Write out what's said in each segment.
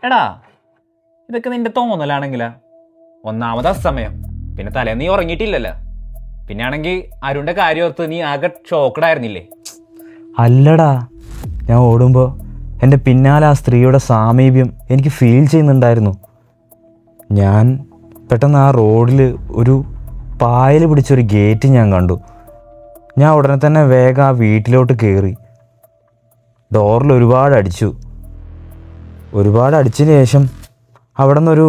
എടാ, ഇതൊക്കെ നിന്റെ തോന്നലാണെങ്കിലാ. ഒന്നാമത് അസമയം, പിന്നെ തലേന്ന് നീ ഉറങ്ങിയിട്ടില്ലല്ലോ. പിന്നെ ആണെങ്കിൽ അരുണിൻ്റെ കാര്യം ഓർത്ത് നീ ആകെ ഷോക്കഡായിരുന്നില്ലേ? അല്ലടാ, ഞാൻ ഓടുമ്പോൾ എൻ്റെ പിന്നാലെ ആ സ്ത്രീയുടെ സാമീപ്യം എനിക്ക് ഫീൽ ചെയ്യുന്നുണ്ടായിരുന്നു. ഞാൻ പെട്ടെന്ന് ആ റോഡിൽ ഒരു പായൽ പിടിച്ചൊരു ഗേറ്റ് ഞാൻ കണ്ടു. ഞാൻ ഉടനെ തന്നെ വേഗം ആ വീട്ടിലോട്ട് കയറി. ഡോറിൽ ഒരുപാട് അടിച്ചതിന് ശേഷം അവിടെ നിന്നൊരു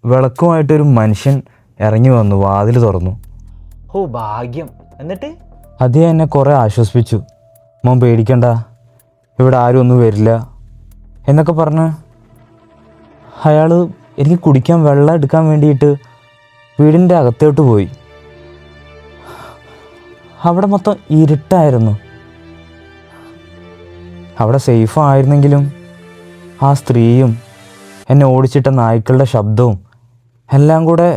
വിളക്കുമായിട്ടൊരു മനുഷ്യൻ ഇറങ്ങി വന്നു, വാതിൽ തുറന്നു. ഓ ഭാഗ്യം. എന്നിട്ട്? അദ്ദേഹം എന്നെ കുറേ ആശ്വസിപ്പിച്ചു. മോൻ പേടിക്കണ്ട, ഇവിടെ ആരും ഒന്നും വരില്ല എന്നൊക്കെ പറഞ്ഞ് അയാൾ എനിക്ക് കുടിക്കാൻ വെള്ളം എടുക്കാൻ വേണ്ടിയിട്ട് വീടിൻ്റെ അകത്തോട്ട് പോയി. അവിടെ മൊത്തം ഇരുട്ടായിരുന്നു. അവിടെ സേഫ് ആയിരുന്നെങ്കിലും ആ സ്ത്രീയും എന്നെ ഓടിച്ചിട്ട നായ്ക്കളുടെ ശബ്ദവും എല്ലാം കൂടെ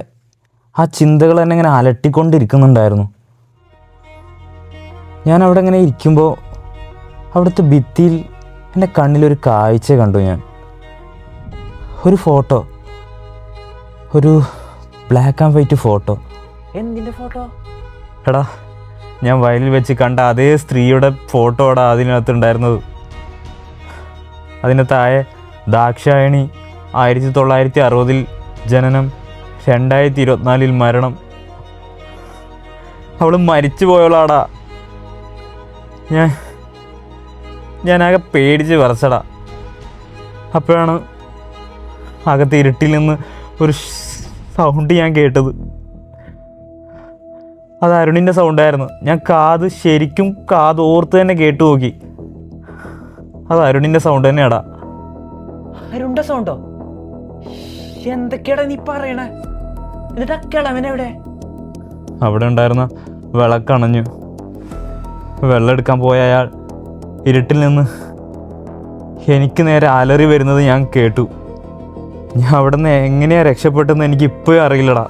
ആ ചിന്തകൾ എന്നെ ഇങ്ങനെ അലട്ടിക്കൊണ്ടിരിക്കുന്നുണ്ടായിരുന്നു. ഞാൻ അവിടെ ഇങ്ങനെ ഇരിക്കുമ്പോൾ അവിടുത്തെ ഭിത്തിയിൽ എൻ്റെ കണ്ണിലൊരു കാഴ്ച കണ്ടു. ഞാൻ ഒരു ഫോട്ടോ, ഒരു ബ്ലാക്ക് ആൻഡ് വൈറ്റ് ഫോട്ടോ. എന്തിൻ്റെ ഫോട്ടോ? എടാ, ഞാൻ വയലിൽ വെച്ച് കണ്ട അതേ സ്ത്രീയുടെ ഫോട്ടോടാ അതിനകത്തുണ്ടായിരുന്നത്. അതിന് താഴെ ദാക്ഷായണി 1960 ജനനം, 2024 മരണം. അവൾ മരിച്ചു പോയോളാടാ. ഞാനാകെ പേടിച്ച് വിറച്ചടാ. അപ്പോഴാണ് അകത്ത് ഇരുട്ടിൽ നിന്ന് ഒരു സൗണ്ട് ഞാൻ കേട്ടത്. അത് അരുണിൻ്റെ സൗണ്ടായിരുന്നു. ഞാൻ ശരിക്കും കാതോർത്ത് തന്നെ കേട്ടു നോക്കി. അത് അരുണിൻ്റെ സൗണ്ട് തന്നെയാടാ. അരുണിൻ്റെ സൗണ്ടോ? എന്തൊക്കെയാടാ നീ പറയണേ? എന്നിട്ട് കിളവനെവിടെ? അവിടെ ഉണ്ടായിരുന്ന വിളക്കണഞ്ഞു. വെള്ളം എടുക്കാൻ പോയ അയാൾ ഇരുട്ടിൽ നിന്ന് എനിക്ക് നേരെ അലറി വരുന്നത് ഞാൻ കേട്ടു. ഞാൻ അവിടെ നിന്ന് എങ്ങനെയാണ് രക്ഷപ്പെട്ടെന്ന് എനിക്ക് ഇപ്പോഴും അറിയില്ലടാ.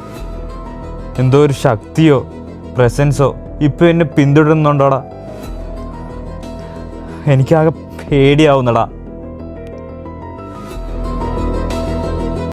എന്തോ ഒരു ശക്തിയോ പ്രസൻസോ ഇപ്പം എന്നെ പിന്തുടരുന്നുണ്ടോടാ. എനിക്കാകെ പേടിയാവുന്നടാ.